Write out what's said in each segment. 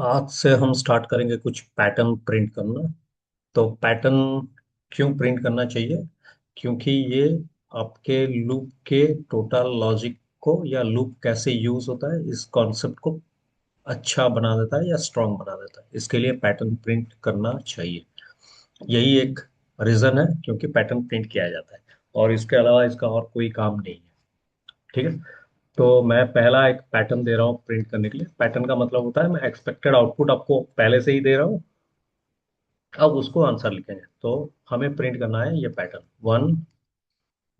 आज से हम स्टार्ट करेंगे कुछ पैटर्न प्रिंट करना। तो पैटर्न क्यों प्रिंट करना चाहिए? क्योंकि ये आपके लूप के टोटल लॉजिक को या लूप कैसे यूज होता है इस कॉन्सेप्ट को अच्छा बना देता है या स्ट्रांग बना देता है। इसके लिए पैटर्न प्रिंट करना चाहिए। यही एक रीजन है क्योंकि पैटर्न प्रिंट किया जाता है, और इसके अलावा इसका और कोई काम नहीं है। ठीक है। तो मैं पहला एक पैटर्न दे रहा हूँ प्रिंट करने के लिए। पैटर्न का मतलब होता है मैं एक्सपेक्टेड आउटपुट आपको पहले से ही दे रहा हूँ, अब उसको आंसर लिखेंगे। तो हमें प्रिंट करना है ये पैटर्न 1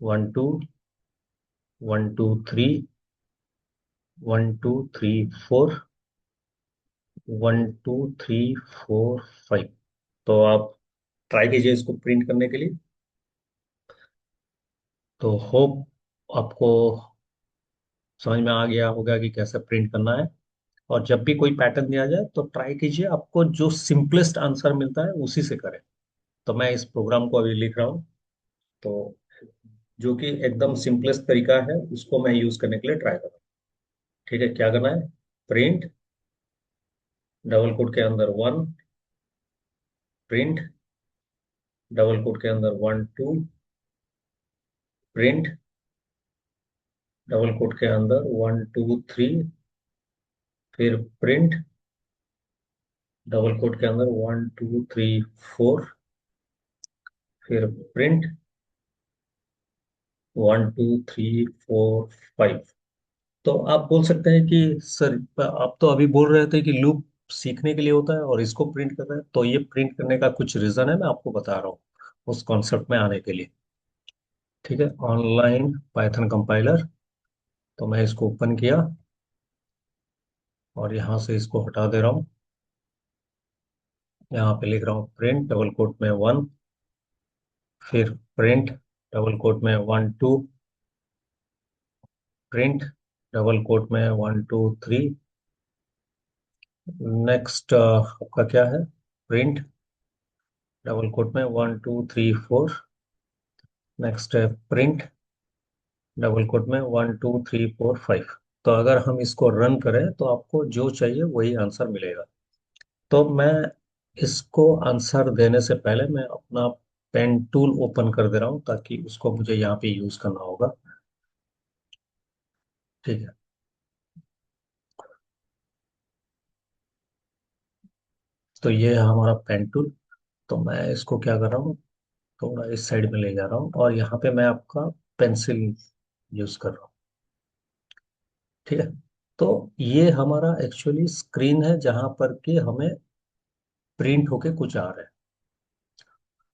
1 2 1 2 3 1 2 3 4 1 2 3 4 5। तो आप ट्राई कीजिए इसको प्रिंट करने के लिए। तो होप आपको समझ में आ गया होगा कि कैसे प्रिंट करना है। और जब भी कोई पैटर्न दिया जाए तो ट्राई कीजिए आपको जो सिंपलेस्ट आंसर मिलता है उसी से करें। तो मैं इस प्रोग्राम को अभी लिख रहा हूँ। तो जो कि एकदम सिंपलेस्ट तरीका है उसको मैं यूज करने के लिए ट्राई कर रहा हूँ। ठीक है, क्या करना है? प्रिंट डबल कोट के अंदर 1, प्रिंट डबल कोट के अंदर 1 2, प्रिंट डबल कोट के अंदर 1 2 3, फिर प्रिंट डबल कोट के अंदर 1 2 3 4, फिर प्रिंट 1 2 3 4 5। तो आप बोल सकते हैं कि सर आप तो अभी बोल रहे थे कि लूप सीखने के लिए होता है और इसको प्रिंट करना है। तो ये प्रिंट करने का कुछ रीजन है, मैं आपको बता रहा हूँ उस कॉन्सेप्ट में आने के लिए। ठीक है, ऑनलाइन पाइथन कंपाइलर। तो मैं इसको ओपन किया और यहाँ से इसको हटा दे रहा हूँ। यहाँ पे लिख रहा हूँ प्रिंट डबल कोट में 1, फिर प्रिंट डबल कोट में 1 2, प्रिंट डबल कोट में 1 2 3। नेक्स्ट आपका क्या है? प्रिंट डबल कोट में 1 2 3 4। नेक्स्ट है प्रिंट डबल कोट में 1 2 3 4 5। तो अगर हम इसको रन करें तो आपको जो चाहिए वही आंसर मिलेगा। तो मैं इसको आंसर देने से पहले मैं अपना पेन टूल ओपन कर दे रहा हूँ ताकि उसको मुझे यहाँ पे यूज करना होगा। ठीक है। तो ये है हमारा पेन टूल। तो मैं इसको क्या कर रहा हूँ, थोड़ा इस साइड में ले जा रहा हूँ और यहाँ पे मैं आपका पेंसिल यूज कर रहा हूँ। ठीक है। तो ये हमारा एक्चुअली स्क्रीन है जहां पर कि हमें प्रिंट होके कुछ आ रहा है।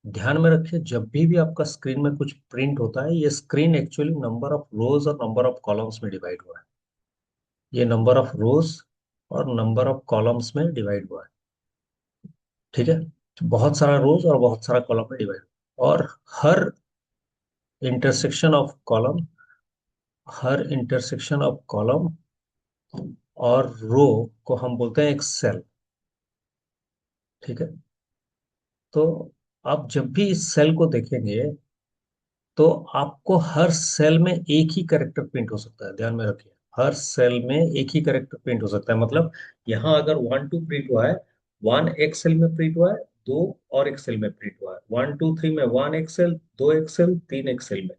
ध्यान में रखिए, जब भी आपका स्क्रीन में कुछ प्रिंट होता है ये स्क्रीन एक्चुअली नंबर ऑफ रोज और नंबर ऑफ कॉलम्स में डिवाइड हुआ है। ये नंबर ऑफ रोज और नंबर ऑफ कॉलम्स में डिवाइड हुआ है। ठीक है। तो बहुत सारा रोज और बहुत सारा कॉलम में डिवाइड, और हर इंटरसेक्शन ऑफ कॉलम, हर इंटरसेक्शन ऑफ कॉलम और रो को हम बोलते हैं एक सेल। ठीक है। तो आप जब भी इस सेल को देखेंगे तो आपको हर सेल में एक ही कैरेक्टर प्रिंट हो सकता है। ध्यान में रखिए, हर सेल में एक ही कैरेक्टर प्रिंट हो सकता है। मतलब यहाँ अगर 1 2 प्रिंट हुआ है, 1 एक सेल में प्रिंट हुआ है, 2 और एक सेल में प्रिंट हुआ है, 1 2 3 में 1 एक सेल, 2 एक सेल, 3 एक सेल में।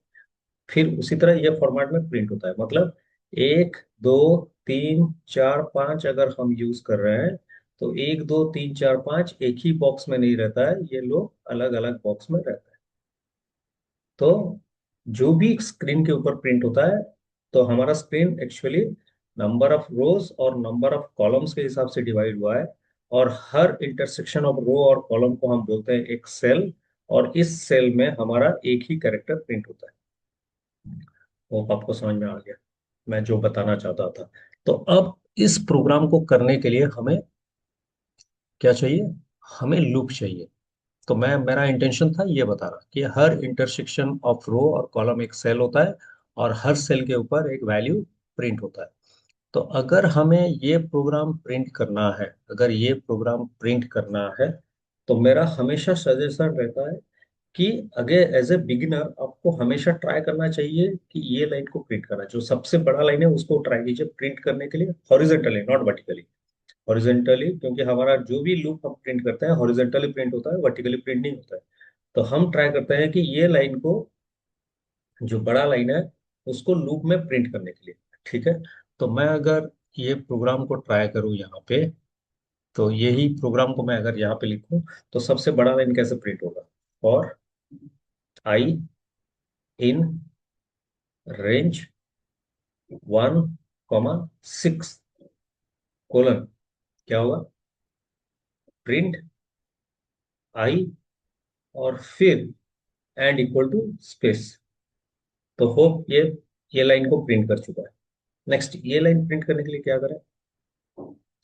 फिर उसी तरह ये फॉर्मेट में प्रिंट होता है। मतलब 1 2 3 4 5 अगर हम यूज कर रहे हैं तो 1 2 3 4 5 एक ही बॉक्स में नहीं रहता है, ये लोग अलग अलग बॉक्स में रहते हैं। तो जो भी स्क्रीन के ऊपर प्रिंट होता है, तो हमारा स्क्रीन एक्चुअली नंबर ऑफ रोज और नंबर ऑफ कॉलम्स के हिसाब से डिवाइड हुआ है। और हर इंटरसेक्शन ऑफ रो और कॉलम को हम बोलते हैं एक सेल। और इस सेल में हमारा एक ही कैरेक्टर प्रिंट होता है। होप आपको समझ में आ गया मैं जो बताना चाहता था। तो अब इस प्रोग्राम को करने के लिए हमें क्या चाहिए? हमें लूप चाहिए। तो मैं मेरा इंटेंशन था ये बता रहा कि हर इंटरसेक्शन ऑफ रो और कॉलम एक सेल होता है, और हर सेल के ऊपर एक वैल्यू प्रिंट होता है। तो अगर हमें ये प्रोग्राम प्रिंट करना है, अगर ये प्रोग्राम प्रिंट करना है, तो मेरा हमेशा सजेशन रहता है कि अगर एज ए बिगिनर आपको हमेशा ट्राई करना चाहिए कि ये लाइन को प्रिंट करना है। जो सबसे बड़ा लाइन है उसको ट्राई कीजिए प्रिंट करने के लिए, हॉरिजेंटली नॉट वर्टिकली। हॉरिजेंटली, क्योंकि हमारा जो भी लूप हम प्रिंट करते हैं हॉरिजेंटली प्रिंट होता है, वर्टिकली प्रिंट नहीं होता है। तो हम ट्राई करते हैं कि ये लाइन को, जो बड़ा लाइन है, उसको लूप में प्रिंट करने के लिए। ठीक है। तो मैं अगर ये प्रोग्राम को ट्राई करूँ यहाँ पे, तो यही प्रोग्राम को मैं अगर यहाँ पे लिखूं, तो सबसे बड़ा लाइन कैसे प्रिंट होगा? For I in range 1, 6, colon, क्या होगा? प्रिंट आई, और फिर एंड इक्वल टू स्पेस। तो होप ये लाइन को प्रिंट कर चुका है। नेक्स्ट, ये लाइन प्रिंट करने के लिए क्या करें?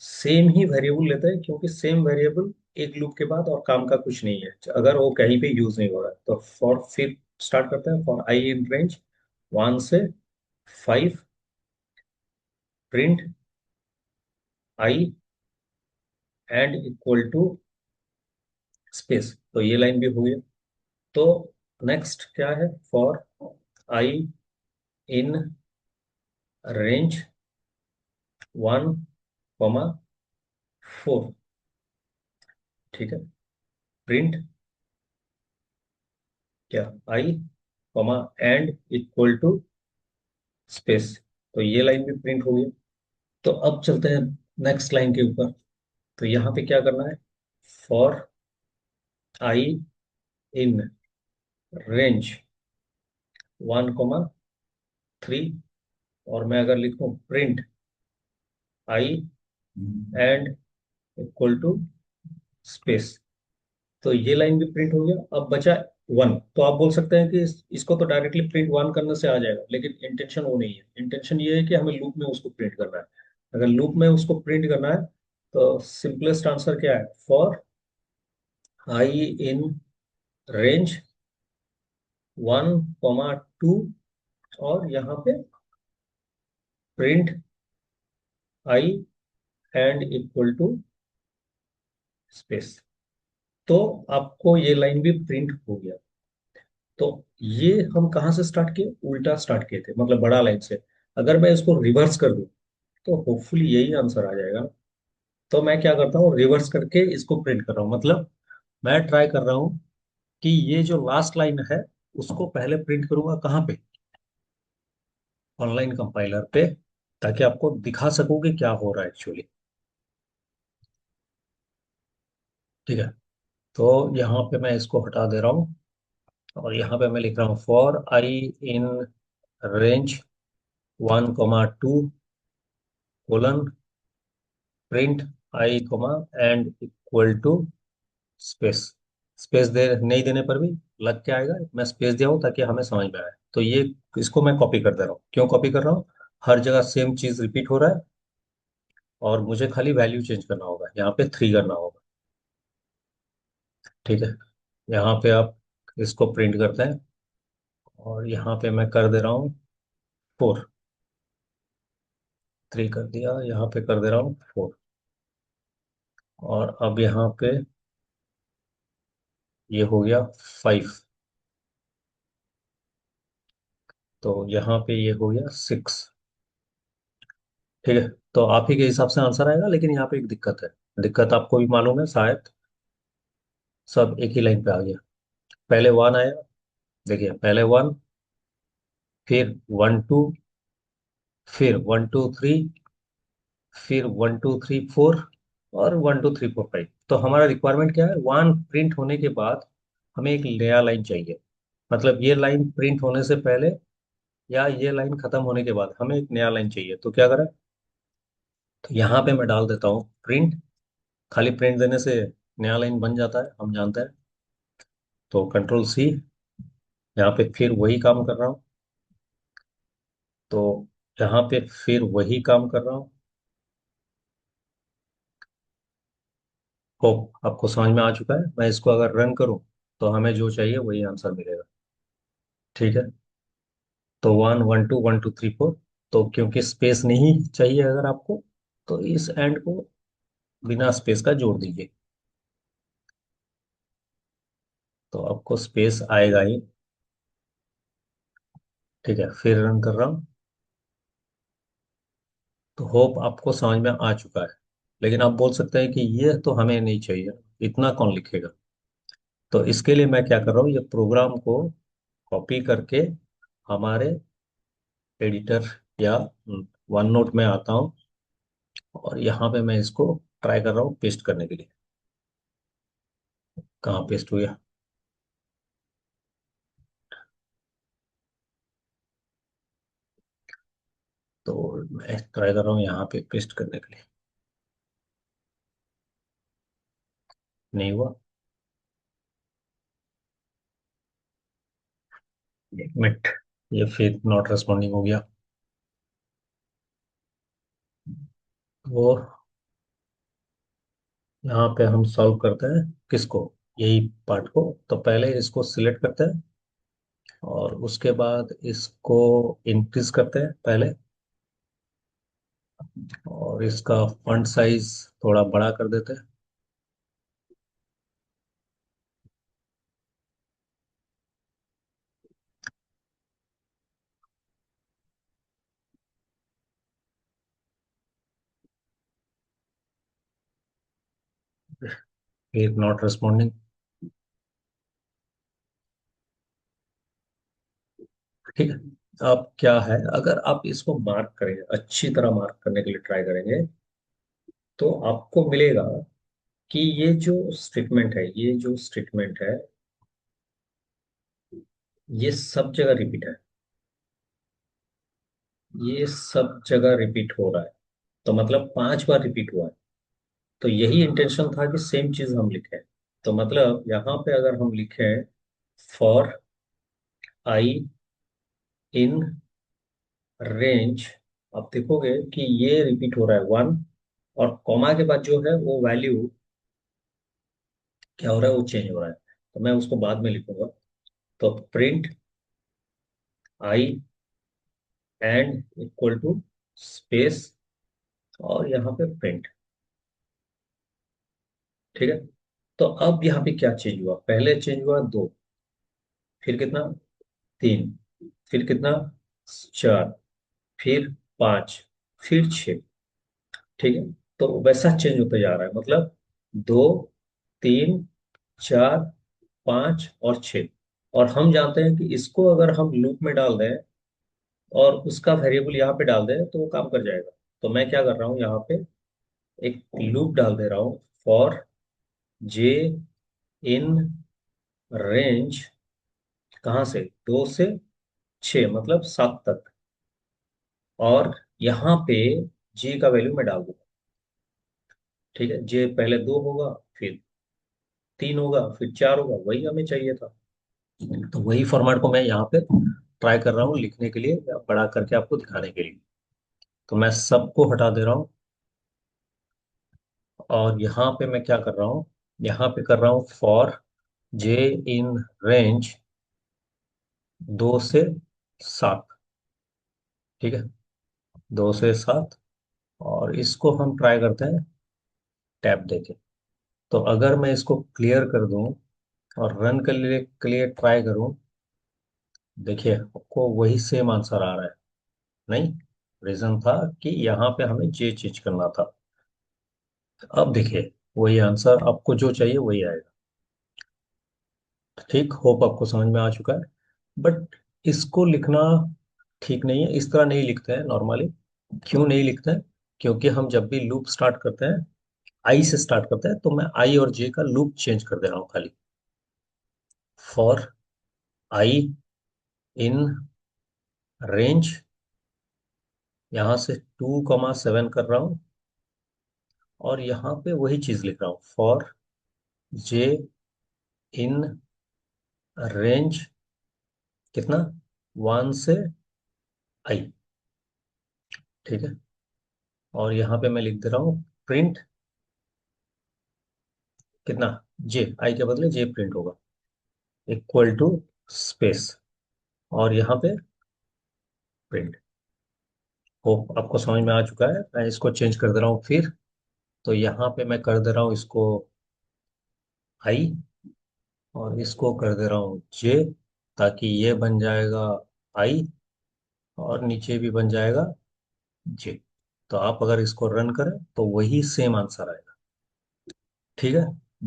सेम ही वेरिएबल लेते हैं, क्योंकि सेम वेरिएबल एक लूप के बाद और काम का कुछ नहीं है अगर वो कहीं पे यूज नहीं हो रहा है। तो फॉर, फिर स्टार्ट करते हैं, फॉर आई इन रेंज 1 से 5, print i end equal to space. तो ये लाइन भी हो गई। तो नेक्स्ट क्या है? फॉर आई इन रेंज 1, 4, ठीक है, प्रिंट क्या? I, comma, end equal to space. तो ये लाइन भी प्रिंट हो गई। तो अब चलते हैं नेक्स्ट लाइन के ऊपर। तो यहाँ पे क्या करना है? फॉर आई इन रेंज 1, 3, और मैं अगर लिखूं print i end equal to space, तो ये लाइन भी प्रिंट हो गया। अब बचा 1। तो आप बोल सकते हैं कि इसको तो डायरेक्टली प्रिंट 1 करने से आ जाएगा, लेकिन इंटेंशन वो नहीं है। इंटेंशन ये है कि हमें लूप में उसको प्रिंट करना है। अगर लूप में उसको प्रिंट करना है, तो सिंपलेस्ट आंसर क्या है? फॉर आई इन रेंज 1, 2, और यहाँ पे print i end equal to space. तो आपको ये लाइन भी प्रिंट हो गया। तो ये हम कहाँ से स्टार्ट किए? उल्टा स्टार्ट किए थे, मतलब बड़ा लाइन से। अगर मैं इसको रिवर्स कर दूं, तो होपफुली यही आंसर आ जाएगा। तो मैं क्या करता हूँ, रिवर्स करके इसको प्रिंट कर रहा हूँ। मतलब मैं ट्राई कर रहा हूँ कि ये जो लास्ट लाइन है, उसको पहले प्रिंट करूंगा कहाँ पे? ऑनलाइन कंपाइलर पे, ताकि आपको दिखा सकूं कि क्या हो रहा है एक्चुअली। ठीक है। तो यहाँ पे मैं इसको हटा दे रहा हूँ, और यहाँ पे मैं लिख रहा हूँ for I in range 1, 2, colon, print I, comma, end equal to space. Space दे नहीं देने पर भी लग के आएगा, मैं स्पेस दिया हूँ ताकि हमें समझ में आए। तो ये, इसको मैं कॉपी कर दे रहा हूँ। क्यों कॉपी कर रहा हूँ? हर जगह सेम चीज रिपीट हो रहा है, और मुझे खाली वैल्यू चेंज करना होगा, यहाँ पे 3 करना होगा। ठीक है। यहाँ पे आप इसको प्रिंट करते हैं, और यहाँ पे मैं कर दे रहा हूँ 4। 3 कर दिया, यहाँ पे कर दे रहा हूँ 4। और अब यहाँ पे ये हो गया 5। तो यहाँ पे ये हो गया 6। ठीक है। तो आप ही के हिसाब से आंसर आएगा, लेकिन यहाँ पे एक दिक्कत है। दिक्कत आपको भी मालूम है शायद। सब एक ही लाइन पे आ गया। पहले 1 आया, देखिए, पहले 1, फिर 1, 2, फिर 1, 2, 3, फिर 1, 2, 3, 4, और 1, 2, 3, 4, 5। तो हमारा रिक्वायरमेंट क्या है? 1 प्रिंट होने के बाद हमें एक नया लाइन चाहिए। मतलब ये लाइन प्रिंट होने से पहले, या ये लाइन खत्म होने के बाद हमें एक नया लाइन चाहिए। तो क्या करें? तो यहाँ पे मैं डाल देता हूँ प्रिंट। खाली प्रिंट देने से नया लाइन बन जाता है, हम जानते हैं। तो Ctrl+C, यहाँ पे फिर वही काम कर रहा हूँ। तो यहाँ पे फिर वही काम कर रहा हूँ। होप आपको समझ में आ चुका है। मैं इसको अगर रन करूँ, तो हमें जो चाहिए वही आंसर मिलेगा। ठीक है। तो 1, 1, 2, 1, 2, 3, 4। तो क्योंकि स्पेस नहीं चाहिए अगर आपको, तो इस एंड को बिना स्पेस का जोड़ दीजिए। तो आपको स्पेस आएगा ही। ठीक है, फिर रन कर रहा हूँ। तो होप आपको समझ में आ चुका है। लेकिन आप बोल सकते हैं कि ये तो हमें नहीं चाहिए, इतना कौन लिखेगा। तो इसके लिए मैं क्या कर रहा हूँ, ये प्रोग्राम को कॉपी करके हमारे एडिटर या वन नोट में आता हूँ, और यहाँ पे मैं इसको ट्राई कर रहा हूँ पेस्ट करने के लिए। कहाँ पेस्ट हुआ? तो मैं ट्राई कर रहा हूँ यहाँ पे पेस्ट करने के लिए। नहीं हुआ। एक मिनट, ये फिर नॉट रेस्पॉन्डिंग हो गया। वो यहाँ पे हम सॉल्व करते हैं किसको, यही पार्ट को। तो पहले इसको सिलेक्ट करते हैं, और उसके बाद इसको इंक्रीज करते हैं पहले, और इसका फॉन्ट साइज थोड़ा बड़ा कर देते हैं। फिर नॉट रेस्पॉन्डिंग। ठीक है। अब क्या है, अगर आप इसको मार्क करेंगे, अच्छी तरह मार्क करने के लिए ट्राई करेंगे, तो आपको मिलेगा कि ये जो स्टेटमेंट है, ये सब जगह रिपीट है, ये सब जगह रिपीट हो रहा है। तो मतलब 5 बार रिपीट हुआ है। तो यही इंटेंशन था कि सेम चीज हम लिखें। तो मतलब यहाँ पे अगर हम लिखें फॉर आई इन रेंज, आप देखोगे कि ये रिपीट हो रहा है 1, और कॉमा के बाद जो है वो वैल्यू क्या हो रहा है, वो चेंज हो रहा है। तो मैं उसको बाद में लिखूंगा। तो print i end equal to space, और यहाँ पे प्रिंट। ठीक है। तो अब यहाँ पे क्या चेंज हुआ, पहले चेंज हुआ 2, फिर कितना, 3, फिर कितना, 4, फिर 5, फिर 6। ठीक है। तो वैसा चेंज होता जा रहा है, मतलब 2, 3, 4, 5 और 6। और हम जानते हैं कि इसको अगर हम लूप में डाल दें और उसका वेरिएबल यहाँ पे डाल दें तो वो काम कर जाएगा। तो मैं क्या कर रहा हूँ, यहाँ पे एक लूप डाल दे रहा हूँ, फॉर जे इन रेंज, कहाँ से, 2 से 6, मतलब 7 तक। और यहाँ पे जे का वैल्यू मैं डाल दूंगा। ठीक है, जे पहले 2 होगा, फिर 3 होगा, फिर 4 होगा, वही हमें चाहिए था। तो वही फॉर्मेट को मैं यहाँ पे ट्राई कर रहा हूँ लिखने के लिए, या बड़ा करके आपको दिखाने के लिए। तो मैं सबको हटा दे रहा हूँ, और यहाँ पे मैं क्या कर रहा हूँ, यहाँ पे कर रहा हूँ फॉर जे इन रेंज 2 से 7। ठीक है, 2 से 7। और इसको हम ट्राई करते हैं टैब देके। तो अगर मैं इसको क्लियर कर दूं और रन के लिए ट्राई करूं, देखिए आपको वही सेम आंसर आ रहा है। नहीं, रीजन था कि यहाँ पे हमें जे चेंज करना था। अब देखिए, वही आंसर आपको जो चाहिए वही आएगा। ठीक, होप आपको समझ में आ चुका है। बट इसको लिखना ठीक नहीं है, इस तरह नहीं लिखते हैं नॉर्मली। क्यों नहीं लिखते हैं? क्योंकि हम जब भी लूप स्टार्ट करते हैं, आई से स्टार्ट करते हैं, तो मैं आई और जे का लूप चेंज कर दे रहा हूँ खाली। फॉर आई इन रेंज, यहाँ से 2, 7 कर रहा हूँ, और यहाँ पे वही चीज लिख रहा हूँ, फॉर जे इन रेंज कितना, 1 से आई। ठीक है। और यहाँ पे मैं लिख दे रहा हूँ प्रिंट कितना, जे, आई के बदले जे प्रिंट होगा, इक्वल टू स्पेस, और यहाँ पे प्रिंट। होप आपको समझ में आ चुका है। मैं इसको चेंज कर दे रहा हूँ फिर। तो यहाँ पे मैं कर दे रहा हूँ इसको आई, और इसको कर दे रहा हूँ जे, ताकि ये बन जाएगा आई, और नीचे भी बन जाएगा जे। तो आप अगर इसको रन करें तो वही सेम आंसर आएगा। ठीक है।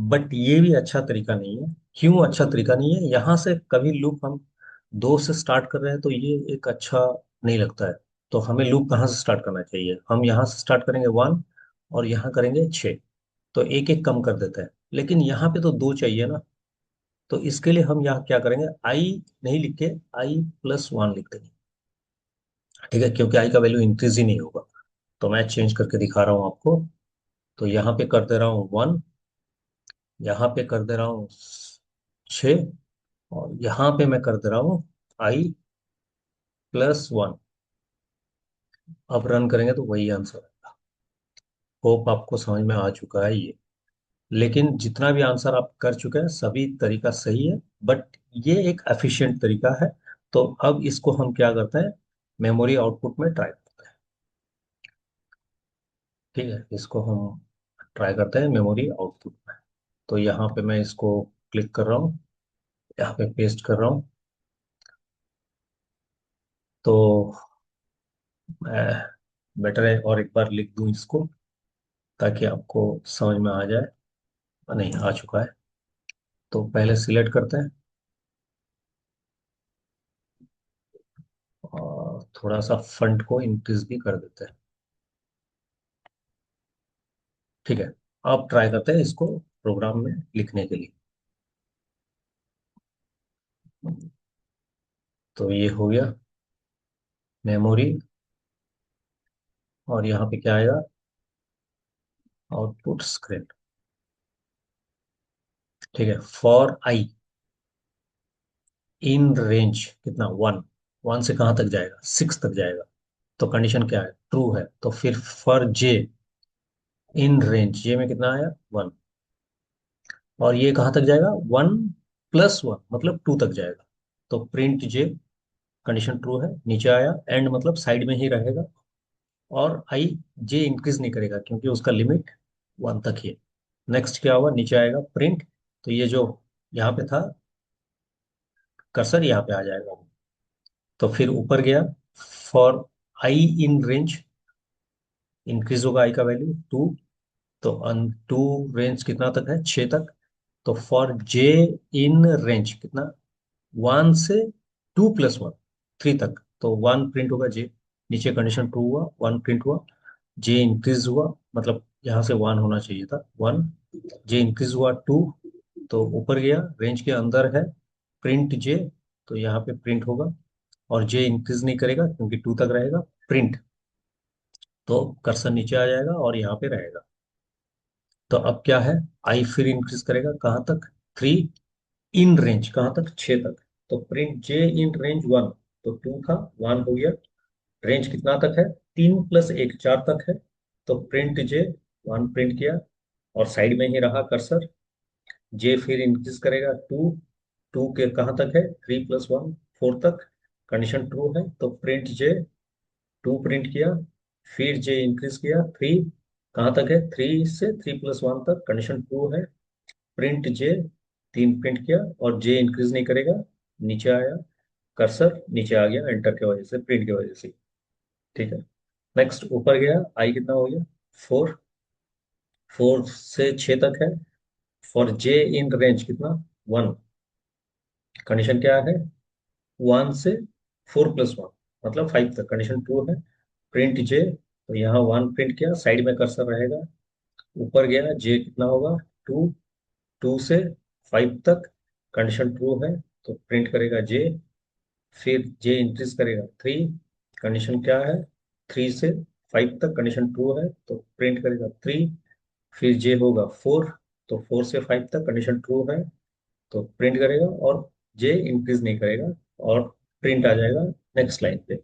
बट ये भी अच्छा तरीका नहीं है। क्यों अच्छा तरीका नहीं है? यहाँ से कभी लूप हम 2 से स्टार्ट कर रहे हैं तो ये एक अच्छा नहीं लगता है। तो हमें लूप कहाँ से स्टार्ट करना चाहिए? हम यहाँ से स्टार्ट करेंगे 1, और यहाँ करेंगे 6। तो एक एक कम कर देते हैं। लेकिन यहाँ पे तो 2 चाहिए ना। तो इसके लिए हम यहाँ क्या करेंगे, आई नहीं लिख के i+1 लिख देंगे। ठीक है, क्योंकि आई का वैल्यू इंक्रीज ही नहीं होगा। तो मैं चेंज करके दिखा रहा हूँ आपको। तो यहाँ पे कर दे रहा हूँ 1, यहाँ पे कर दे रहा हूँ 6, और यहाँ पे मैं कर दे रहा हूँ i+1। अब रन करेंगे तो वही आंसर आएगा। होप आपको समझ में आ चुका है ये। लेकिन जितना भी आंसर आप कर चुके हैं सभी तरीका सही है, बट ये एक एफिशिएंट तरीका है। तो अब इसको हम क्या करते हैं, मेमोरी आउटपुट में ट्राई करते हैं। ठीक है, इसको हम ट्राई करते हैं मेमोरी आउटपुट में। तो यहाँ पे मैं इसको क्लिक कर रहा हूँ, यहाँ पे पेस्ट कर रहा हूँ। तो मैं बेटर है और एक बार लिख दूं इसको, ताकि आपको समझ में आ जाए। नहीं, आ चुका है। तो पहले सिलेक्ट करते हैं और थोड़ा सा फंट को इंक्रीज भी कर देते हैं। ठीक है। अब ट्राई करते हैं इसको प्रोग्राम में लिखने के लिए। तो ये हो गया मेमोरी, और यहाँ पे क्या आएगा, आउटपुट स्क्रीन। ठीक है, फॉर आई इन रेंज कितना, 1। 1 से कहाँ तक जाएगा, 6 तक जाएगा। तो कंडीशन क्या है, ट्रू है। तो फिर फॉर जे इन रेंज, जे में कितना आया, 1। और ये कहाँ तक जाएगा, 1+1 मतलब 2 तक जाएगा। तो प्रिंट जे, कंडीशन ट्रू है, नीचे आया। एंड मतलब साइड में ही रहेगा। और आई, जे इंक्रीज नहीं करेगा क्योंकि उसका लिमिट 1 तक ही है। नेक्स्ट क्या होगा, नीचे आएगा प्रिंट। तो ये जो यहाँ पे था कर्सर, यहाँ पे आ जाएगा। तो फिर ऊपर गया, for I in range, increase होगा आई का वैल्यू 2। तो 2 रेंज कितना तक है, 6 तक। तो फॉर जे इन रेंज कितना, 1 से 2+1, 3 तक। तो 1 प्रिंट होगा जे, नीचे कंडीशन ट्रू हुआ, 1 प्रिंट हुआ। जे इंक्रीज हुआ, मतलब यहाँ से 1 होना चाहिए था, 1। जे इंक्रीज हुआ 2। तो ऊपर गया, रेंज के अंदर है, प्रिंट जे। तो यहाँ पे प्रिंट होगा। और जे इंक्रीज नहीं करेगा क्योंकि 2 तक रहेगा, प्रिंट। तो कर्सर नीचे आ जाएगा और यहाँ पे रहेगा। तो अब क्या है, आई फिर इंक्रीज करेगा कहाँ तक, 3। इन रेंज कहाँ तक, 6 तक। तो प्रिंट जे इन रेंज 1। तो 2 था, 1 हो गया। रेंज कितना तक है, 3+1, 4 तक है। तो प्रिंट जे, 1 प्रिंट किया, और साइड में ही रहा कर्सर। जे फिर इंक्रीज करेगा 2। 2 के कहाँ तक है, 3+1, 4 तक। कंडीशन ट्रू है, तो प्रिंट जे, 2 प्रिंट किया। फिर जे इंक्रीज किया 3। कहाँ तक है, 3 से 3+1 तक, कंडीशन ट्रू है। प्रिंट जे, 3 प्रिंट किया, और जे इंक्रीज नहीं करेगा, नीचे आया। कर्सर नीचे आ गया एंटर की वजह से, प्रिंट की वजह से। ठीक है। नेक्स्ट ऊपर गया, आई कितना हो गया, 4। 4 से 6 तक है। फॉर जे इन रेंज कितना, 1। कंडीशन क्या है, 1 से 4+1 मतलब 5 तक, कंडीशन ट्रू है। प्रिंट जे, तो यहाँ 1 प्रिंट किया, साइड में कर्सर रहेगा। ऊपर गया, जे कितना होगा, 2। 2 से 5 तक, कंडीशन ट्रू है। तो प्रिंट करेगा जे। फिर जे इंक्रीज करेगा 3। कंडीशन क्या है, 3 से 5 तक, कंडीशन ट्रू है। तो प्रिंट करेगा 3। फिर जे होगा 4। तो 4 से 5 तक, कंडीशन ट्रू है। तो प्रिंट करेगा, और जे इंक्रीज नहीं करेगा, और प्रिंट आ जाएगा नेक्स्ट लाइन पे।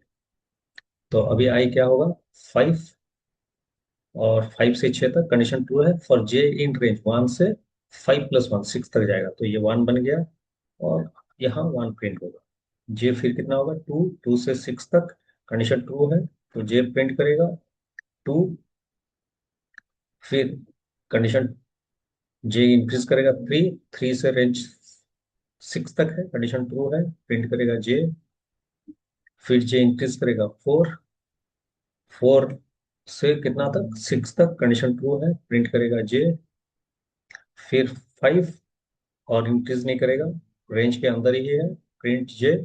तो अभी आई क्या होगा, 5। और 5 से 6 तक, कंडीशन ट्रू है। फॉर जे इन रेंज 1 से 5+1, 6 तक जाएगा। तो ये 1 बन गया, और यहाँ 1 प्रिंट होगा। जे फिर कितना होगा, 2। 2 से 6 तक, कंडीशन ट्रू है। तो जे प्रिंट करेगा 2। फिर कंडीशन, जे इंक्रीज करेगा 3। 3 से रेंज 6 तक है, कंडीशन ट्रू है। प्रिंट करेगा जे। फिर जे इंक्रीज करेगा 4। 4 से कितना तक, 6 तक कंडीशन ट्रू है, प्रिंट करेगा जे, फिर 5 और इंक्रीज नहीं करेगा, रेंज के अंदर ही है, प्रिंट जे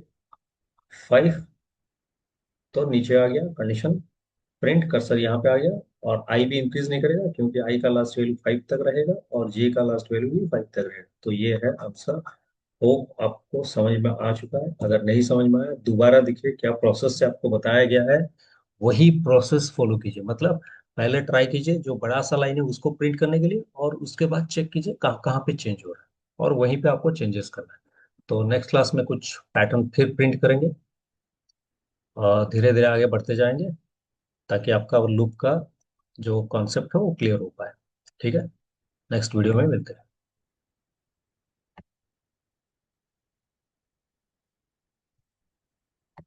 5। तो नीचे आ गया कंडीशन, प्रिंट कर्सर यहाँ पे आ गया, और आई भी इंक्रीज नहीं करेगा क्योंकि आई का लास्ट वैल्यू 5 तक रहेगा और जे का लास्ट वैल्यू भी 5 तक रहेगा। तो ये है आंसर। होप आपको समझ में आ चुका है। अगर नहीं समझ में आया दोबारा देखिए, क्या प्रोसेस से आपको बताया गया है वही प्रोसेस फॉलो कीजिए। मतलब पहले ट्राई कीजिए जो बड़ा सा लाइन है उसको प्रिंट करने के लिए, और उसके बाद चेक कीजिए कहाँ कहाँ पे चेंज हो रहा है, और वहीं पे आपको चेंजेस करना है। तो नेक्स्ट क्लास में कुछ पैटर्न फिर प्रिंट करेंगे, और धीरे धीरे आगे बढ़ते जाएंगे ताकि आपका लूप का जो कॉन्सेप्ट है वो क्लियर हो पाए। ठीक है, नेक्स्ट वीडियो में मिलते हैं।